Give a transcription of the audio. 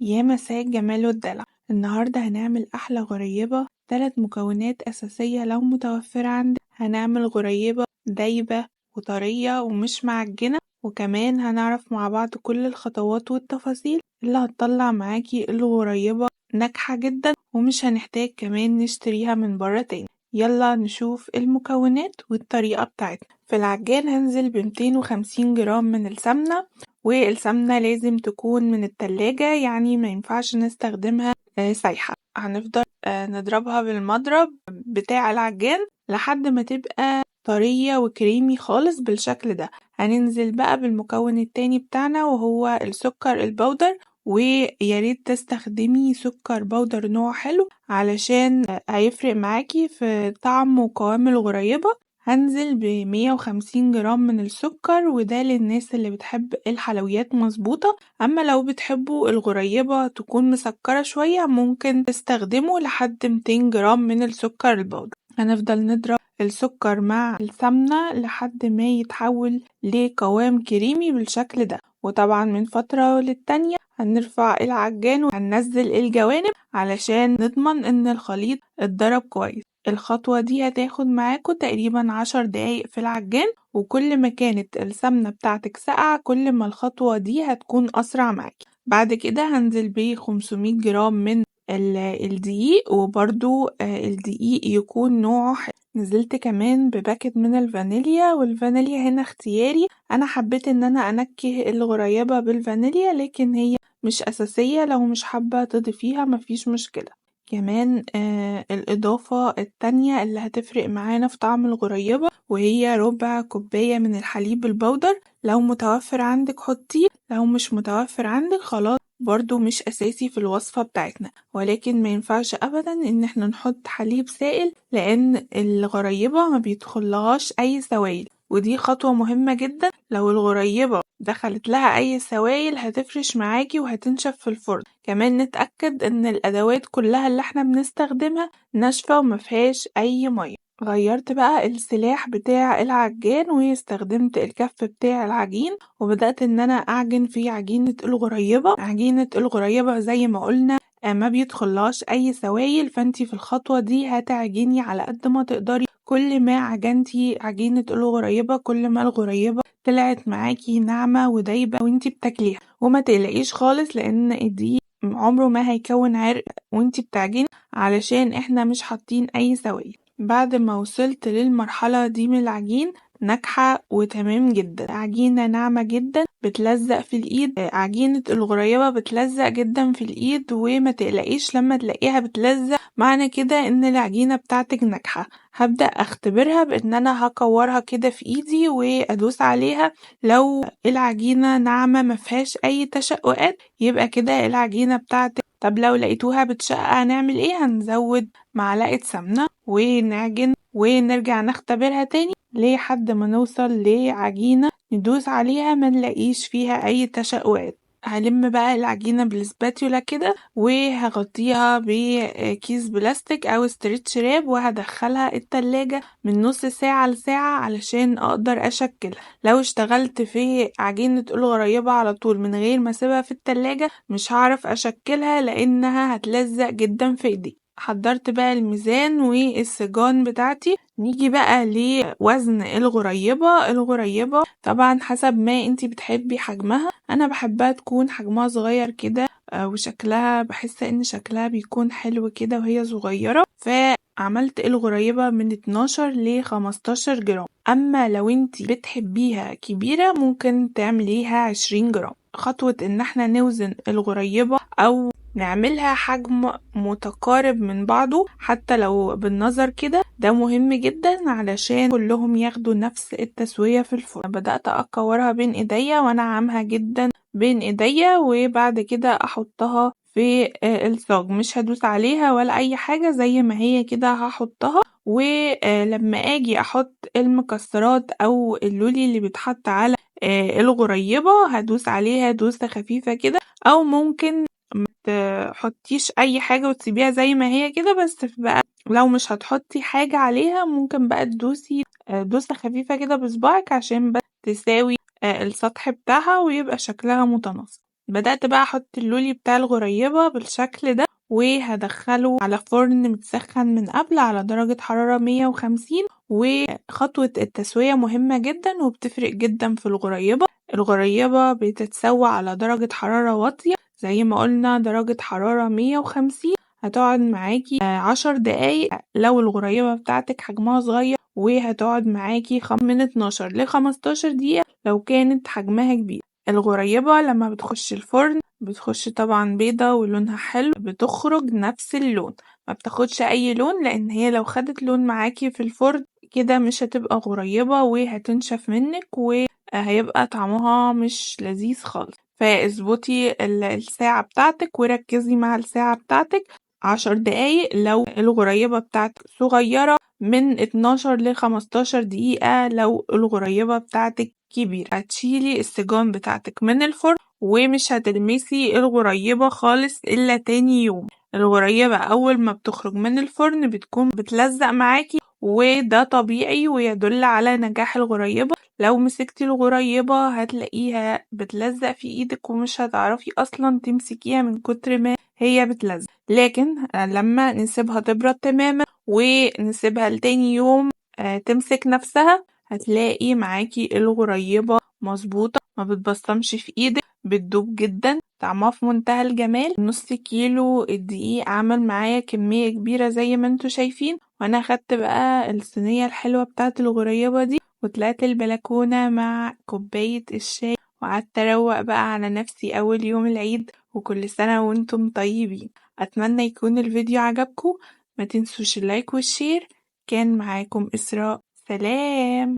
يا مساء الجمال والدلع. النهاردة هنعمل أحلى غريبة. 3 مكونات أساسية لو متوفرة عندك هنعمل غريبة دايبة وطرية ومش معجنة، وكمان هنعرف مع بعض كل الخطوات والتفاصيل اللي هتطلع معاكي الغريبة ناجحة جدا، ومش هنحتاج كمان نشتريها من برا تاني. يلا نشوف المكونات والطريقة بتاعتنا. في العجان هنزل ب250 جرام من السمنة، والسمنة لازم تكون من التلاجة، يعني ما ينفعش نستخدمها سايحة. هنفضل نضربها بالمضرب بتاع العجان لحد ما تبقى طرية وكريمي خالص بالشكل ده. هننزل بقى بالمكون التاني بتاعنا وهو السكر البودر، وياريت تستخدمي سكر بودر نوع حلو علشان هيفرق معاكي في طعم وقوام الغريبة. هنزل ب150 جرام من السكر، وده للناس اللي بتحب الحلويات مظبوطة. اما لو بتحبوا الغريبة تكون مسكرة شوية ممكن تستخدموا لحد 200 جرام من السكر البودر. هنفضل نضرب السكر مع السمنة لحد ما يتحول لقوام كريمي بالشكل ده، وطبعا من فترة للتانية هنرفع العجان وهننزل الجوانب علشان نضمن ان الخليط اتضرب كويس. الخطوة دي هتاخد معاكوا تقريبا 10 دقايق في العجان، وكل ما كانت السمنة بتاعتك ساقعة كل ما الخطوة دي هتكون أسرع معاكي. بعد كده هنزل ب500 جرام من الدقيق، وبرضو الدقيق يكون نوعه حلو. نزلت كمان بباكت من الفانيليا، والفانيليا هنا اختياري. أنا حبيت إن أنا أنكه الغريبة بالفانيليا، لكن هي مش أساسية، لو مش حابة تضيفيها مفيش مشكلة. كمان الإضافة التانية اللي هتفرق معانا في طعم الغريبة وهي ربع كوباية من الحليب البودر. لو متوفر عندك حطيه، لو مش متوفر عندك خلاص برضو مش أساسي في الوصفة بتاعتنا. ولكن ما ينفعش أبدا إن احنا نحط حليب سائل، لأن الغريبة ما بيدخلهاش أي سوائل، ودي خطوة مهمة جدا. لو الغريبة دخلت لها أي سوائل هتفرش معاكي وهتنشف في الفرن. كمان نتأكد إن الأدوات كلها اللي احنا بنستخدمها ناشفة ومفيهاش أي مية. غيرت بقى السلاح بتاع العجان واستخدمت الكف بتاع العجين، وبدأت إن أنا أعجن في عجينة الغريبة. عجينة الغريبة زي ما قلنا ما بيدخلهاش أي سوائل، فانتي في الخطوة دي هتعجني على قد ما تقدري. كل ما عجنتي عجينة الغريبة كل ما الغريبة طلعت معاكي ناعمة ودايبة وانتي بتاكليها. وما تقلقيش خالص، لأن دي عمره ما هيكون عرق وانتي بتعجني، علشان احنا مش حاطين أي سوائل. بعد ما وصلت للمرحلة دي من العجين ناجحة وتمام جدا، عجينة ناعمة جدا بتلزق في الإيد. عجينة الغريبة بتلزق جدا في الإيد، وما تقلقيش لما تلاقيها بتلزق معنى كده إن العجينة بتاعتك ناجحة. هبدأ أختبرها بإن أنا هكورها كده في إيدي وأدوس عليها. لو العجينة ناعمة مفيهاش أي تشققات يبقى كده العجينة بتاعتك. طب لو لقيتوها بتشقق هنعمل إيه؟ هنزود معلقة سمنة ونعجن ونرجع نختبرها تاني لحد ما نوصل لعجينة ندوس عليها ما نلاقيش فيها أي تشققات. هلم بقى العجينة بالسباتيولا كده وهغطيها بكيس بلاستيك أو ستريتش راب، وهدخلها التلاجة من نص ساعة لساعة علشان أقدر أشكلها. لو اشتغلت في عجينة الغريبة على طول من غير ما اسيبها في التلاجة مش هعرف أشكلها لأنها هتلزق جدا في ايدي. حضرت بقى الميزان والسجان بتاعتي. نيجي بقى لوزن الغريبة طبعا حسب ما انتي بتحبي حجمها. انا بحبها تكون حجمها صغير كده، وشكلها بحس ان شكلها بيكون حلو كده وهي صغيرة، فعملت الغريبة من 12 ل 15 جرام. اما لو انتي بتحبيها كبيرة ممكن تعمليها 20 جرام. خطوة ان احنا نوزن الغريبة او نعملها حجم متقارب من بعضه حتى لو بالنظر كده ده مهم جدا علشان كلهم ياخدوا نفس التسوية في الفرن. بدأت أكورها بين ايديا وانعمها جدا بين ايديا، وبعد كده احطها في الصاج. مش هدوس عليها ولا اي حاجة، زي ما هي كده هحطها. ولما اجي احط المكسرات او اللولي اللي بيتحط على الغريبة هدوس عليها دوسة خفيفة كده، او ممكن تحطيش اي حاجة وتسيبيها زي ما هي كده. بس بقى لو مش هتحطي حاجة عليها ممكن بقى تدوسي دوسة خفيفة كده بصباعك عشان بس تساوي السطح بتاعها ويبقى شكلها متناسق. بدأت بقى احط اللولي بتاع الغريبة بالشكل ده، وهدخله على فرن متسخن من قبل على درجة حرارة 150. وخطوة التسوية مهمة جدا وبتفرق جدا في الغريبة بتتسوى على درجة حرارة واطية زي ما قلنا درجة حرارة 150. هتقعد معاكي 10 دقايق لو الغريبة بتاعتك حجمها صغير، وهتقعد معاكي من 12 ل 15 دقيقة لو كانت حجمها كبير. الغريبة لما بتخش الفرن بتخش طبعا بيضة ولونها حلو، بتخرج نفس اللون، ما بتاخدش اي لون، لان هي لو خدت لون معاكي في الفرن كده مش هتبقى غريبة وهتنشف منك وهيبقى طعمها مش لذيذ خالص. فاظبطي الساعة بتاعتك وركزي مع الساعة بتاعتك 10 دقايق لو الغريبة بتاعتك صغيرة، من 12 ل 15 دقيقة لو الغريبة بتاعتك كبيرة. هتشيلي السجان بتاعتك من الفرن ومش هتلمسي الغريبة خالص إلا تاني يوم. الغريبة أول ما بتخرج من الفرن بتكون بتلزق معاكي، وده طبيعي ويدل على نجاح الغريبة. لو مسكتي الغريبة هتلاقيها بتلزق في ايدك ومش هتعرفي أصلا تمسكيها من كتر ما هي بتلزق. لكن لما نسيبها تبرد تماما ونسيبها لتاني يوم تمسك نفسها، هتلاقي معاكي الغريبة مظبوطة، ما بتبصمش في ايدك، بتدوب جدا، طعمها في منتهى الجمال. نص كيلو الدقيق عمل معايا كمية كبيرة زي ما انتوا شايفين. وانا خدت بقى الصينية الحلوة بتاعة الغريبة دي وطلعت البلكونة مع كوباية الشاي، وقعدت اروق بقى على نفسي اول يوم العيد. وكل سنة وانتم طيبين. اتمنى يكون الفيديو عجبكم، ما تنسوش اللايك والشير. كان معاكم إسراء، سلام.